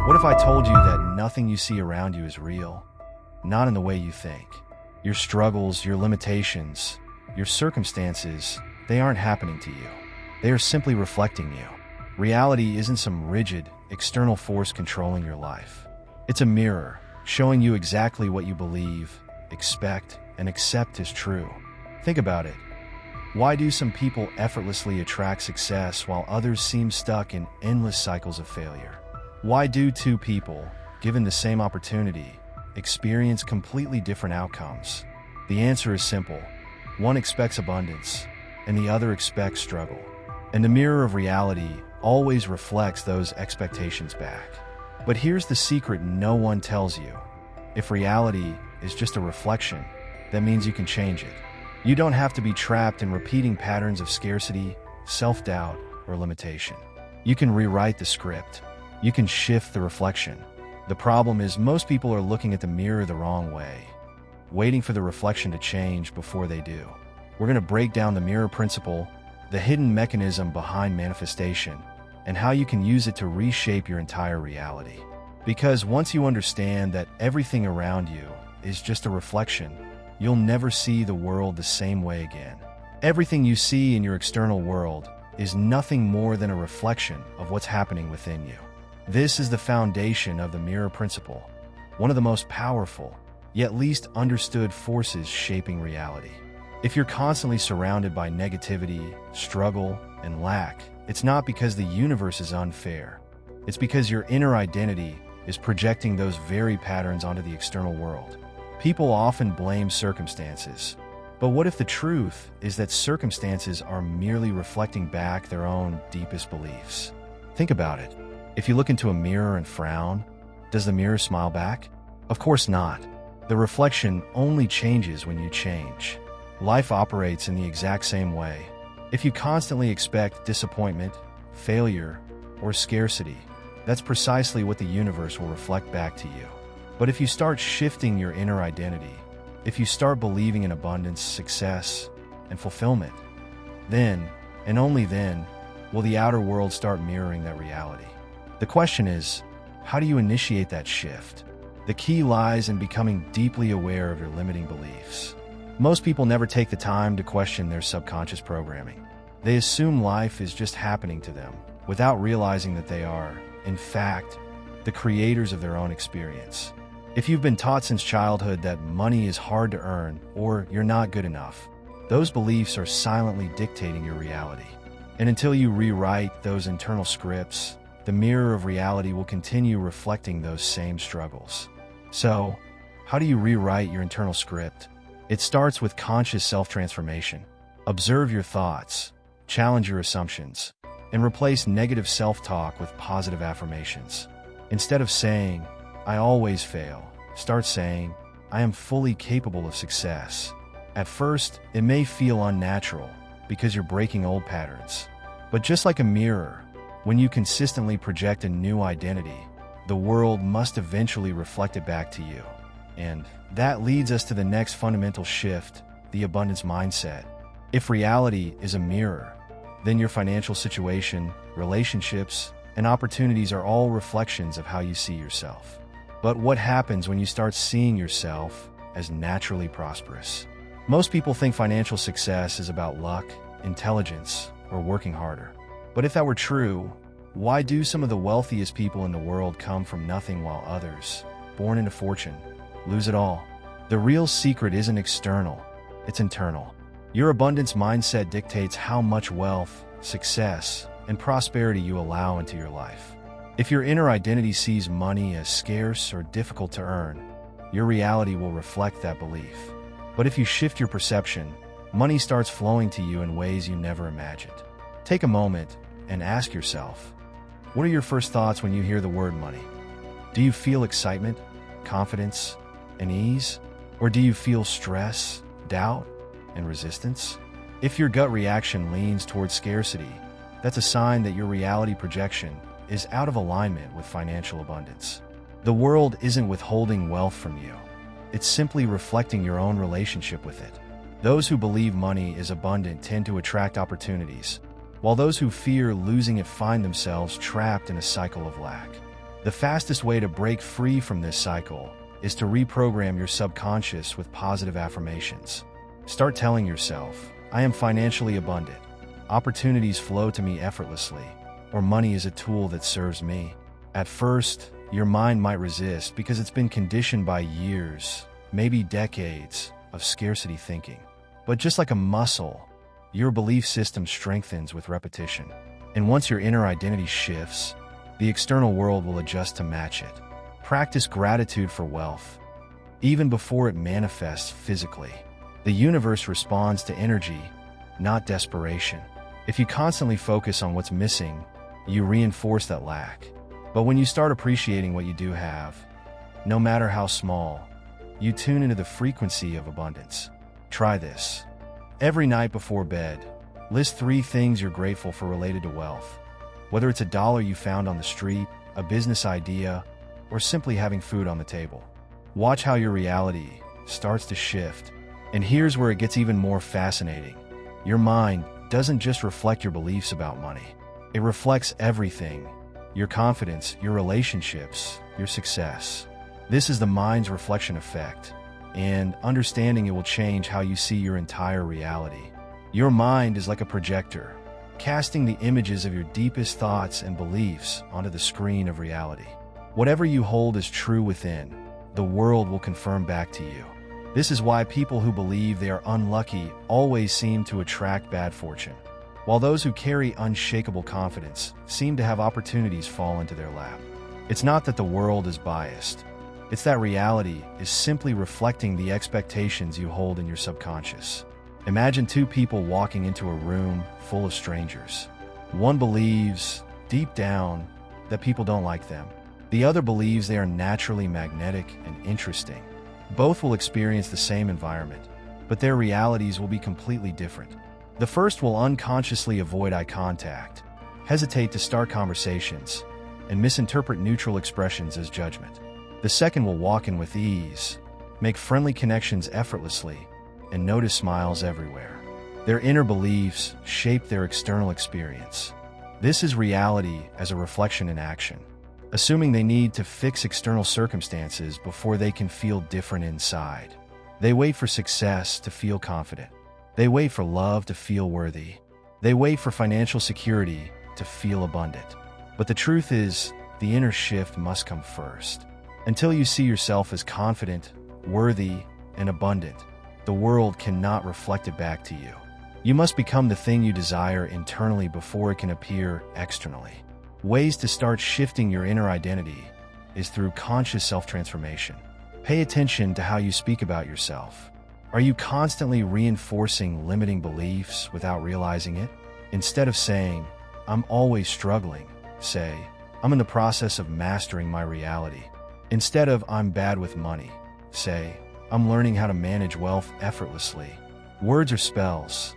What if I told you that nothing you see around you is real? Not in the way you think. Your struggles, your limitations, your circumstances, they aren't happening to you. They are simply reflecting you. Reality isn't some rigid, external force controlling your life. It's a mirror, showing you exactly what you believe, expect, and accept as true. Think about it. Why do some people effortlessly attract success while others seem stuck in endless cycles of failure? Why do two people, given the same opportunity, experience completely different outcomes? The answer is simple. One expects abundance, and the other expects struggle. And the mirror of reality always reflects those expectations back. But here's the secret no one tells you. If reality is just a reflection, that means you can change it. You don't have to be trapped in repeating patterns of scarcity, self-doubt, or limitation. You can rewrite the script. You can shift the reflection. The problem is most people are looking at the mirror the wrong way, waiting for the reflection to change before they do. We're going to break down the mirror principle, the hidden mechanism behind manifestation, and how you can use it to reshape your entire reality. Because once you understand that everything around you is just a reflection, you'll never see the world the same way again. Everything you see in your external world is nothing more than a reflection of what's happening within you. This is the foundation of the mirror principle, one of the most powerful, yet least understood forces shaping reality. If you're constantly surrounded by negativity, struggle, and lack, it's not because the universe is unfair. It's because your inner identity is projecting those very patterns onto the external world. People often blame circumstances, but what if the truth is that circumstances are merely reflecting back their own deepest beliefs? Think about it. If you look into a mirror and frown, does the mirror smile back? Of course not. The reflection only changes when you change. Life operates in the exact same way. If you constantly expect disappointment, failure, or scarcity, that's precisely what the universe will reflect back to you. But if you start shifting your inner identity, if you start believing in abundance, success, and fulfillment, then, and only then, will the outer world start mirroring that reality. The question is, how do you initiate that shift? The key lies in becoming deeply aware of your limiting beliefs. Most people never take the time to question their subconscious programming. They assume life is just happening to them, without realizing that they are, in fact, the creators of their own experience. If you've been taught since childhood that money is hard to earn or you're not good enough, those beliefs are silently dictating your reality. And until you rewrite those internal scripts, the mirror of reality will continue reflecting those same struggles. So, how do you rewrite your internal script? It starts with conscious self-transformation. Observe your thoughts, challenge your assumptions, and replace negative self-talk with positive affirmations. Instead of saying, "I always fail," start saying, "I am fully capable of success." At first, it may feel unnatural because you're breaking old patterns. But just like a mirror, when you consistently project a new identity, the world must eventually reflect it back to you. And that leads us to the next fundamental shift, the abundance mindset. If reality is a mirror, then your financial situation, relationships, and opportunities are all reflections of how you see yourself. But what happens when you start seeing yourself as naturally prosperous? Most people think financial success is about luck, intelligence, or working harder. But if that were true, why do some of the wealthiest people in the world come from nothing while others, born into fortune, lose it all? The real secret isn't external, it's internal. Your abundance mindset dictates how much wealth, success, and prosperity you allow into your life. If your inner identity sees money as scarce or difficult to earn, your reality will reflect that belief. But if you shift your perception, money starts flowing to you in ways you never imagined. Take a moment and ask yourself, what are your first thoughts when you hear the word money? Do you feel excitement, confidence, and ease? Or do you feel stress, doubt, and resistance? If your gut reaction leans towards scarcity, that's a sign that your reality projection is out of alignment with financial abundance. The world isn't withholding wealth from you. It's simply reflecting your own relationship with it. Those who believe money is abundant tend to attract opportunities, while those who fear losing it find themselves trapped in a cycle of lack. The fastest way to break free from this cycle is to reprogram your subconscious with positive affirmations. Start telling yourself, I am financially abundant. Opportunities flow to me effortlessly, or money is a tool that serves me. At first, your mind might resist because it's been conditioned by years, maybe decades, of scarcity thinking. But just like a muscle, your belief system strengthens with repetition. And once your inner identity shifts, the external world will adjust to match it. Practice gratitude for wealth, even before it manifests physically. The universe responds to energy, not desperation. If you constantly focus on what's missing, you reinforce that lack. But when you start appreciating what you do have, no matter how small, you tune into the frequency of abundance. Try this. Every night before bed, list 3 things you're grateful for related to wealth. Whether it's a dollar you found on the street, a business idea, or simply having food on the table. Watch how your reality starts to shift. And here's where it gets even more fascinating. Your mind doesn't just reflect your beliefs about money. It reflects everything: your confidence, your relationships, your success. This is the mind's reflection effect, and understanding it will change how you see your entire reality. Your mind is like a projector, casting the images of your deepest thoughts and beliefs onto the screen of reality. Whatever you hold as true within, the world will confirm back to you. This is why people who believe they are unlucky always seem to attract bad fortune, while those who carry unshakable confidence seem to have opportunities fall into their lap. It's not that the world is biased. It's that reality is simply reflecting the expectations you hold in your subconscious. Imagine 2 people walking into a room full of strangers. One believes, deep down, that people don't like them. The other believes they are naturally magnetic and interesting. Both will experience the same environment, but their realities will be completely different. The first will unconsciously avoid eye contact, hesitate to start conversations, and misinterpret neutral expressions as judgment. The second will walk in with ease, make friendly connections effortlessly, and notice smiles everywhere. Their inner beliefs shape their external experience. This is reality as a reflection in action. Assuming they need to fix external circumstances before they can feel different inside. They wait for success to feel confident. They wait for love to feel worthy. They wait for financial security to feel abundant. But the truth is, the inner shift must come first. Until you see yourself as confident, worthy, and abundant, the world cannot reflect it back to you. You must become the thing you desire internally before it can appear externally. Ways to start shifting your inner identity is through conscious self-transformation. Pay attention to how you speak about yourself. Are you constantly reinforcing limiting beliefs without realizing it? Instead of saying, I'm always struggling, say, I'm in the process of mastering my reality. Instead of, I'm bad with money, say, I'm learning how to manage wealth effortlessly. Words are spells.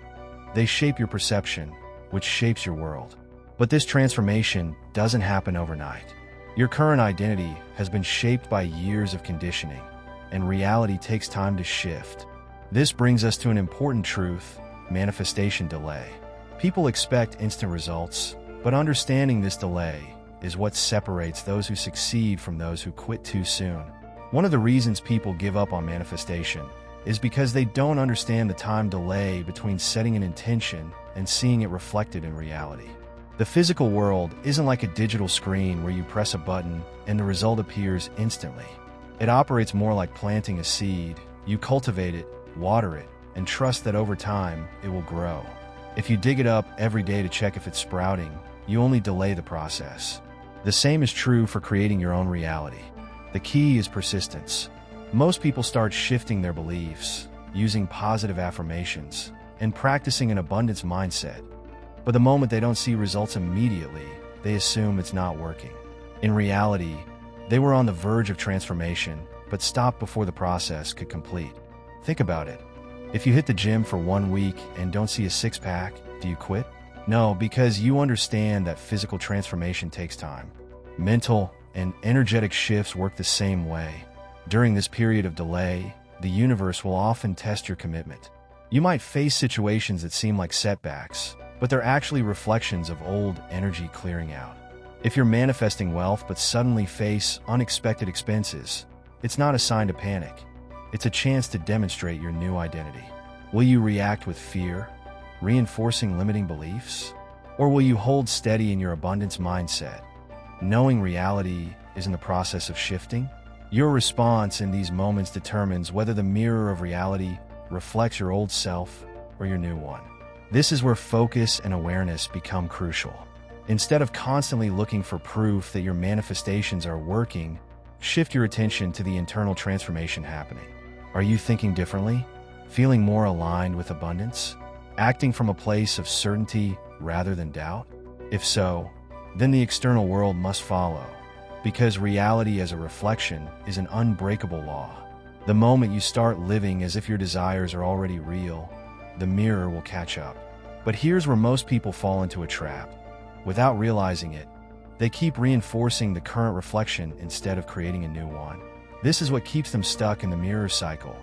They shape your perception, which shapes your world. But this transformation doesn't happen overnight. Your current identity has been shaped by years of conditioning, and reality takes time to shift. This brings us to an important truth: manifestation delay. People expect instant results, but understanding this delay is what separates those who succeed from those who quit too soon. One of the reasons people give up on manifestation is because they don't understand the time delay between setting an intention and seeing it reflected in reality. The physical world isn't like a digital screen where you press a button and the result appears instantly. It operates more like planting a seed. You cultivate it, water it, and trust that over time it will grow. If you dig it up every day to check if it's sprouting, you only delay the process. The same is true for creating your own reality. The key is persistence. Most people start shifting their beliefs, using positive affirmations, and practicing an abundance mindset. But the moment they don't see results immediately, they assume it's not working. In reality, they were on the verge of transformation, but stopped before the process could complete. Think about it. If you hit the gym for 1 week and don't see a six-pack, do you quit? No, because you understand that physical transformation takes time. Mental and energetic shifts work the same way. During this period of delay, the universe will often test your commitment. You might face situations that seem like setbacks, but they're actually reflections of old energy clearing out. If you're manifesting wealth but suddenly face unexpected expenses, it's not a sign to panic. It's a chance to demonstrate your new identity. Will you react with fear, reinforcing limiting beliefs? Or will you hold steady in your abundance mindset, knowing reality is in the process of shifting? Your response in these moments determines whether the mirror of reality reflects your old self or your new one. This is where focus and awareness become crucial. Instead of constantly looking for proof that your manifestations are working, shift your attention to the internal transformation happening. Are you thinking differently? Feeling more aligned with abundance? Acting from a place of certainty rather than doubt? If so, then the external world must follow, because reality as a reflection is an unbreakable law. The moment you start living as if your desires are already real, the mirror will catch up. But here's where most people fall into a trap. Without realizing it, they keep reinforcing the current reflection instead of creating a new one. This is what keeps them stuck in the mirror cycle,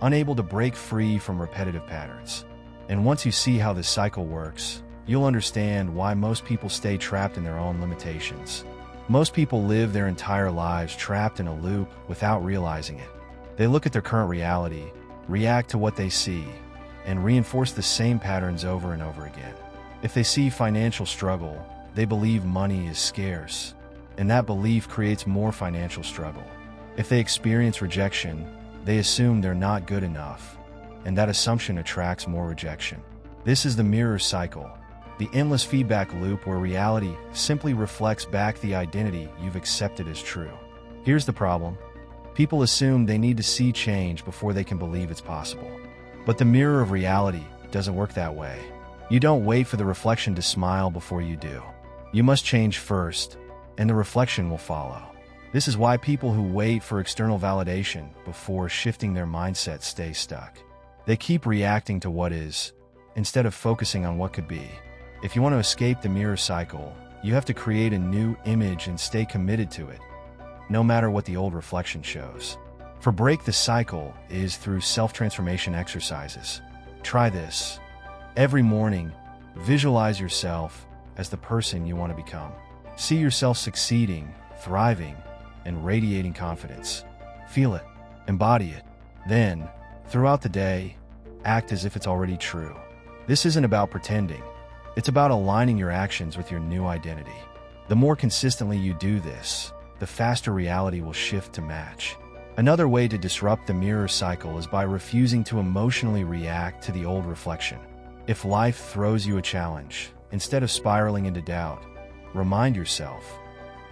unable to break free from repetitive patterns. And once you see how this cycle works, you'll understand why most people stay trapped in their own limitations. Most people live their entire lives trapped in a loop without realizing it. They look at their current reality, react to what they see, and reinforce the same patterns over and over again. If they see financial struggle, they believe money is scarce, and that belief creates more financial struggle. If they experience rejection, they assume they're not good enough, and that assumption attracts more rejection. This is the mirror cycle, the endless feedback loop where reality simply reflects back the identity you've accepted as true. Here's the problem. People assume they need to see change before they can believe it's possible. But the mirror of reality doesn't work that way. You don't wait for the reflection to smile before you do. You must change first, and the reflection will follow. This is why people who wait for external validation before shifting their mindset stay stuck. They keep reacting to what is, instead of focusing on what could be. If you want to escape the mirror cycle, you have to create a new image and stay committed to it, no matter what the old reflection shows. For break the cycle is through self-transformation exercises. Try this. Every morning, visualize yourself as the person you want to become. See yourself succeeding, thriving, and radiating confidence. Feel it, embody it. Then, throughout the day, act as if it's already true. This isn't about pretending. It's about aligning your actions with your new identity. The more consistently you do this, the faster reality will shift to match. Another way to disrupt the mirror cycle is by refusing to emotionally react to the old reflection. If life throws you a challenge, instead of spiraling into doubt, remind yourself,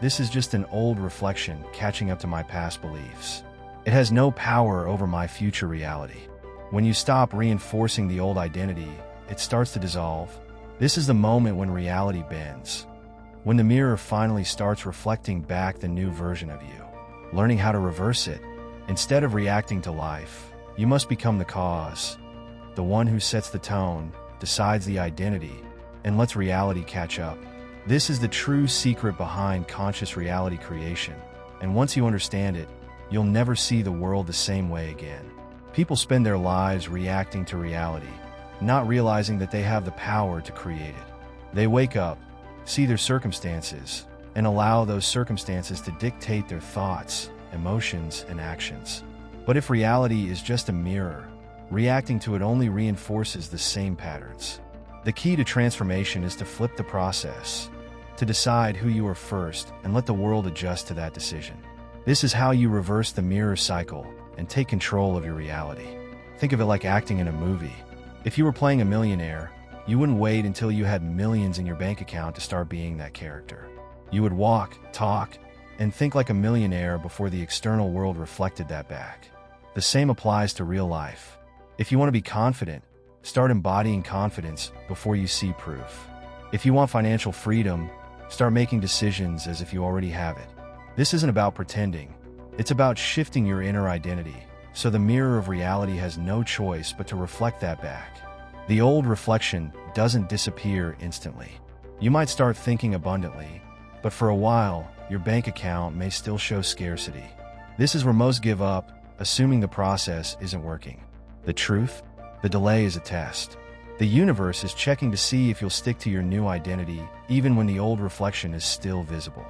this is just an old reflection catching up to my past beliefs. It has no power over my future reality. When you stop reinforcing the old identity, it starts to dissolve. This is the moment when reality bends, when the mirror finally starts reflecting back the new version of you. Learning how to reverse it, instead of reacting to life, you must become the cause, the one who sets the tone, decides the identity, and lets reality catch up. This is the true secret behind conscious reality creation, and once you understand it, you'll never see the world the same way again. People spend their lives reacting to reality, not realizing that they have the power to create it. They wake up, see their circumstances, and allow those circumstances to dictate their thoughts, emotions, and actions. But if reality is just a mirror, reacting to it only reinforces the same patterns. The key to transformation is to flip the process, to decide who you are first and let the world adjust to that decision. This is how you reverse the mirror cycle and take control of your reality. Think of it like acting in a movie. If you were playing a millionaire, you wouldn't wait until you had millions in your bank account to start being that character. You would walk, talk, and think like a millionaire before the external world reflected that back. The same applies to real life. If you want to be confident, start embodying confidence before you see proof. If you want financial freedom, start making decisions as if you already have it. This isn't about pretending. It's about shifting your inner identity, so the mirror of reality has no choice but to reflect that back. The old reflection doesn't disappear instantly. You might start thinking abundantly, but for a while, your bank account may still show scarcity. This is where most give up, assuming the process isn't working. The truth? The delay is a test. The universe is checking to see if you'll stick to your new identity even when the old reflection is still visible.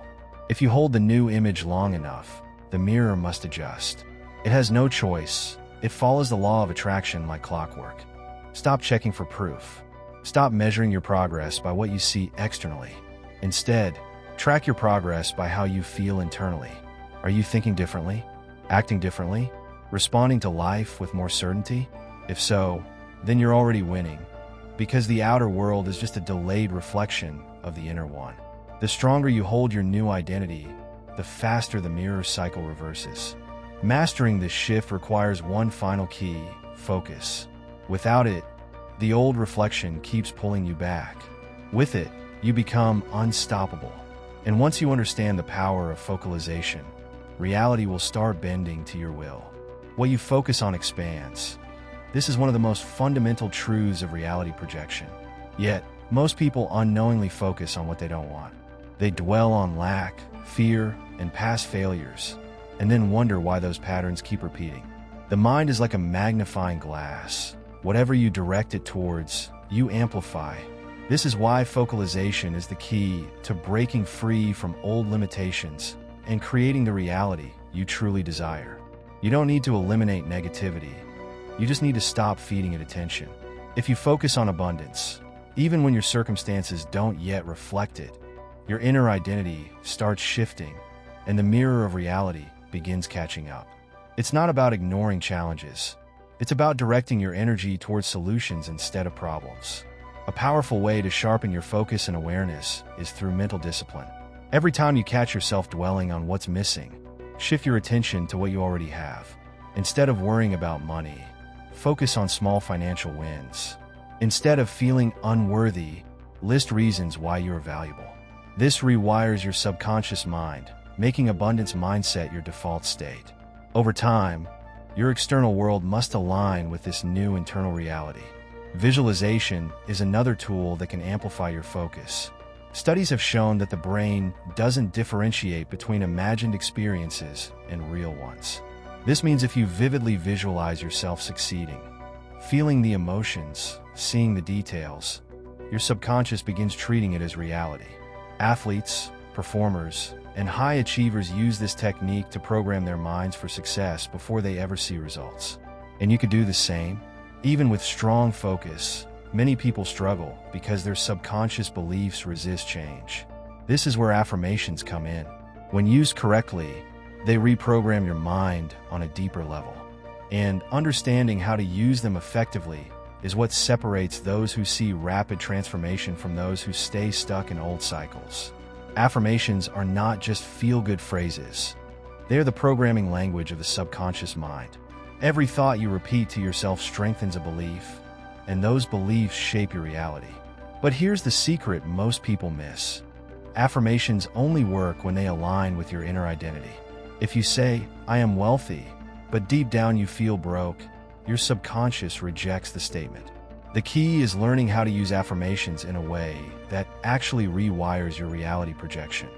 If you hold the new image long enough, the mirror must adjust. It has no choice. It follows the law of attraction like clockwork. Stop checking for proof. Stop measuring your progress by what you see externally. Instead, track your progress by how you feel internally. Are you thinking differently? Acting differently? Responding to life with more certainty? If so, then you're already winning, because the outer world is just a delayed reflection of the inner one. The stronger you hold your new identity, the faster the mirror cycle reverses. Mastering this shift requires one final key: focus. Without it, the old reflection keeps pulling you back. With it, you become unstoppable. And once you understand the power of focalization, reality will start bending to your will. What you focus on expands. This is one of the most fundamental truths of reality projection. Yet, most people unknowingly focus on what they don't want. They dwell on lack, fear, and past failures, and then wonder why those patterns keep repeating. The mind is like a magnifying glass. Whatever you direct it towards, you amplify. This is why focalization is the key to breaking free from old limitations and creating the reality you truly desire. You don't need to eliminate negativity. You just need to stop feeding it attention. If you focus on abundance, even when your circumstances don't yet reflect it, your inner identity starts shifting, and the mirror of reality begins catching up. It's not about ignoring challenges. It's about directing your energy towards solutions instead of problems. A powerful way to sharpen your focus and awareness is through mental discipline. Every time you catch yourself dwelling on what's missing, shift your attention to what you already have. Instead of worrying about money, focus on small financial wins. Instead of feeling unworthy, list reasons why you are valuable. This rewires your subconscious mind, making abundance mindset your default state. Over time, your external world must align with this new internal reality. Visualization is another tool that can amplify your focus. Studies have shown that the brain doesn't differentiate between imagined experiences and real ones. This means if you vividly visualize yourself succeeding, feeling the emotions, seeing the details, your subconscious begins treating it as reality. Athletes, performers, and high achievers use this technique to program their minds for success before they ever see results. And you could do the same. Even with strong focus, many people struggle because their subconscious beliefs resist change. This is where affirmations come in. When used correctly, they reprogram your mind on a deeper level. And understanding how to use them effectively is what separates those who see rapid transformation from those who stay stuck in old cycles. Affirmations are not just feel-good phrases. They are the programming language of the subconscious mind. Every thought you repeat to yourself strengthens a belief, and those beliefs shape your reality. But here's the secret most people miss. Affirmations only work when they align with your inner identity. If you say, "I am wealthy," but deep down you feel broke, your subconscious rejects the statement. The key is learning how to use affirmations in a way that actually rewires your reality projection.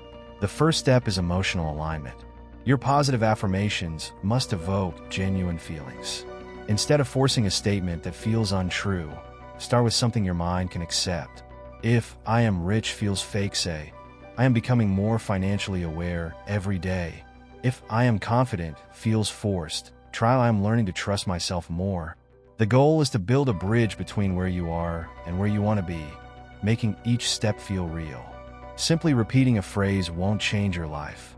The first step is emotional alignment. Your positive affirmations must evoke genuine feelings. Instead of forcing a statement that feels untrue, start with something your mind can accept. If "I am rich" feels fake, say, "I am becoming more financially aware every day." If "I am confident" feels forced, try "I am learning to trust myself more." The goal is to build a bridge between where you are and where you want to be, making each step feel real. Simply repeating a phrase won't change your life.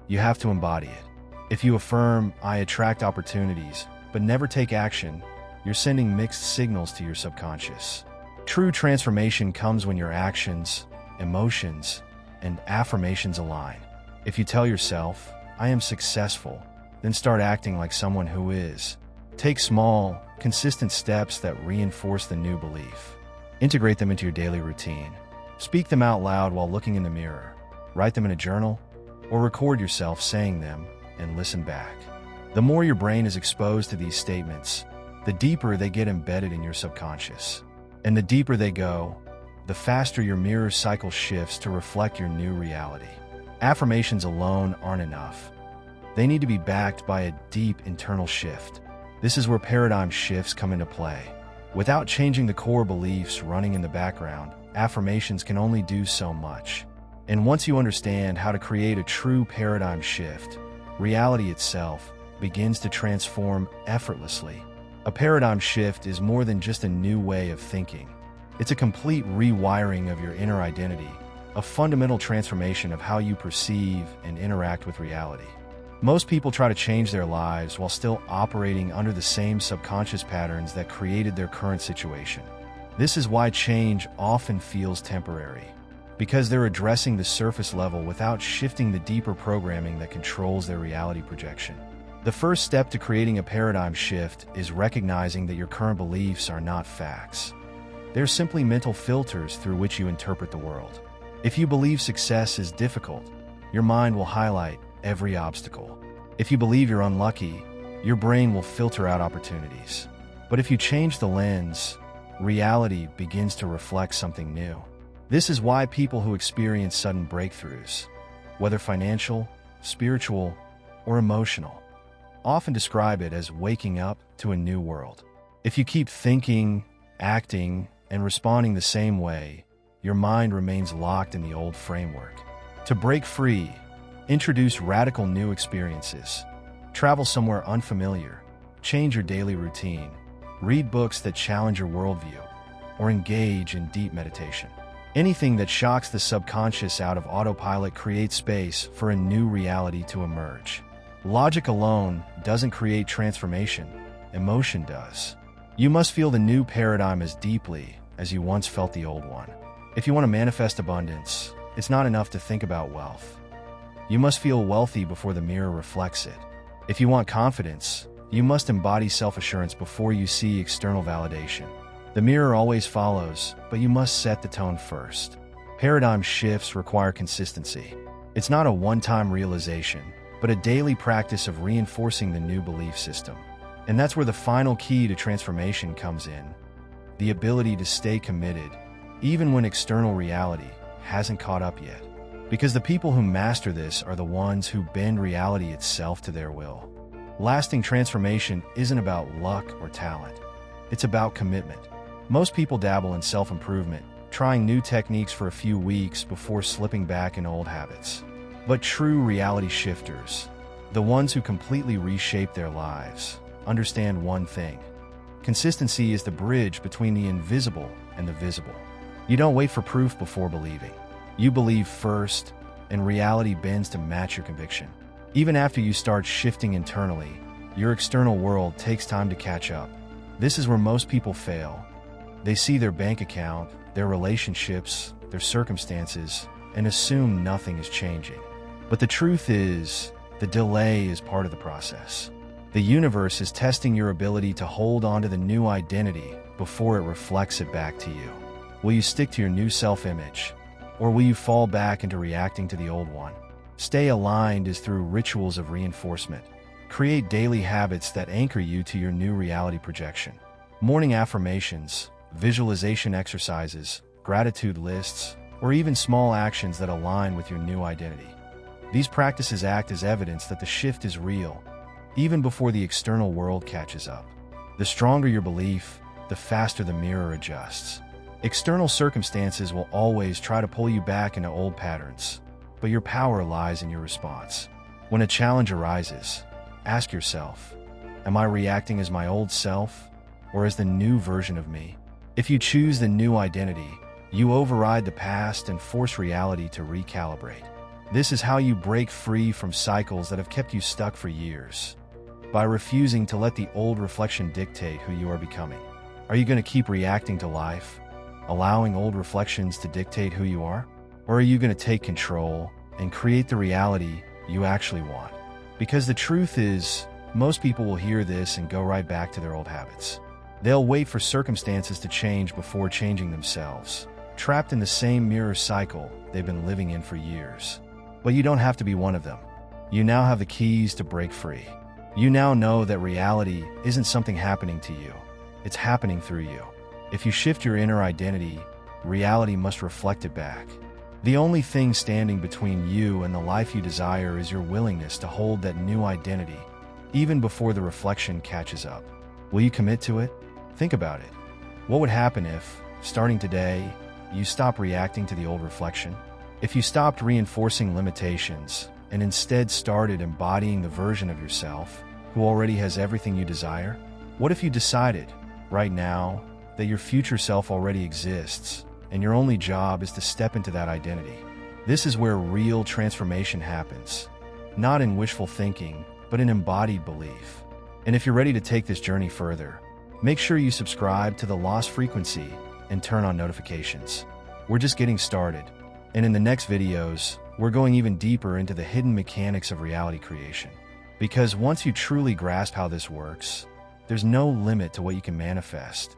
You have to embody it. If you affirm, "I attract opportunities," but never take action, you're sending mixed signals to your subconscious. True transformation comes when your actions, emotions, and affirmations align. If you tell yourself, "I am successful," then start acting like someone who is. Take small, consistent steps that reinforce the new belief. Integrate them into your daily routine. Speak them out loud while looking in the mirror. Write them in a journal, or record yourself saying them and listen back. The more your brain is exposed to these statements, the deeper they get embedded in your subconscious. And the deeper they go, the faster your mirror cycle shifts to reflect your new reality. Affirmations alone aren't enough. They need to be backed by a deep internal shift. This is where paradigm shifts come into play. Without changing the core beliefs running in the background, affirmations can only do so much. And once you understand how to create a true paradigm shift, reality itself begins to transform effortlessly. A paradigm shift is more than just a new way of thinking. It's a complete rewiring of your inner identity, a fundamental transformation of how you perceive and interact with reality. Most people try to change their lives while still operating under the same subconscious patterns that created their current situation. This is why change often feels temporary, because they're addressing the surface level without shifting the deeper programming that controls their reality projection. The first step to creating a paradigm shift is recognizing that your current beliefs are not facts. They're simply mental filters through which you interpret the world. If you believe success is difficult, your mind will highlight every obstacle. If you believe you're unlucky, your brain will filter out opportunities. But if you change the lens, reality begins to reflect something new. This is why people who experience sudden breakthroughs, whether financial, spiritual, or emotional, often describe it as waking up to a new world. If you keep thinking, acting, and responding the same way, your mind remains locked in the old framework. To break free, introduce radical new experiences. Travel somewhere unfamiliar. Change your daily routine. Read books that challenge your worldview. Or engage in deep meditation. Anything that shocks the subconscious out of autopilot creates space for a new reality to emerge. Logic alone doesn't create transformation. Emotion does. You must feel the new paradigm as deeply as you once felt the old one. If you want to manifest abundance, it's not enough to think about wealth. You must feel wealthy before the mirror reflects it. If you want confidence, you must embody self-assurance before you see external validation. The mirror always follows, but you must set the tone first. Paradigm shifts require consistency. It's not a one-time realization, but a daily practice of reinforcing the new belief system. And that's where the final key to transformation comes in: the ability to stay committed, even when external reality hasn't caught up yet. Because the people who master this are the ones who bend reality itself to their will. Lasting transformation isn't about luck or talent. It's about commitment. Most people dabble in self-improvement, trying new techniques for a few weeks before slipping back in old habits. But true reality shifters, the ones who completely reshape their lives, understand one thing: consistency is the bridge between the invisible and the visible. You don't wait for proof before believing. You believe first, and reality bends to match your conviction. Even after you start shifting internally, your external world takes time to catch up. This is where most people fail. They see their bank account, their relationships, their circumstances, and assume nothing is changing. But the truth is, the delay is part of the process. The universe is testing your ability to hold on to the new identity before it reflects it back to you. Will you stick to your new self-image? Or will you fall back into reacting to the old one? Stay aligned is through rituals of reinforcement. Create daily habits that anchor you to your new reality projection. Morning affirmations, visualization exercises, gratitude lists, or even small actions that align with your new identity. These practices act as evidence that the shift is real, even before the external world catches up. The stronger your belief, the faster the mirror adjusts. External circumstances will always try to pull you back into old patterns, but your power lies in your response. When a challenge arises, ask yourself, am I reacting as my old self or as the new version of me? If you choose the new identity, you override the past and force reality to recalibrate. This is how you break free from cycles that have kept you stuck for years. By refusing to let the old reflection dictate who you are becoming. Are you going to keep reacting to life, allowing old reflections to dictate who you are? Or are you going to take control and create the reality you actually want? Because the truth is, most people will hear this and go right back to their old habits. They'll wait for circumstances to change before changing themselves, trapped in the same mirror cycle they've been living in for years. But you don't have to be one of them. You now have the keys to break free. You now know that reality isn't something happening to you. It's happening through you. If you shift your inner identity, reality must reflect it back. The only thing standing between you and the life you desire is your willingness to hold that new identity, even before the reflection catches up. Will you commit to it? Think about it. What would happen if, starting today, you stop reacting to the old reflection? If you stopped reinforcing limitations and instead started embodying the version of yourself who already has everything you desire? What if you decided, right now, that your future self already exists and your only job is to step into that identity? This is where real transformation happens, not in wishful thinking, but in embodied belief. And if you're ready to take this journey further, make sure you subscribe to The Lost Frequency and turn on notifications. We're just getting started, and in the next videos, we're going even deeper into the hidden mechanics of reality creation. Because once you truly grasp how this works, there's no limit to what you can manifest.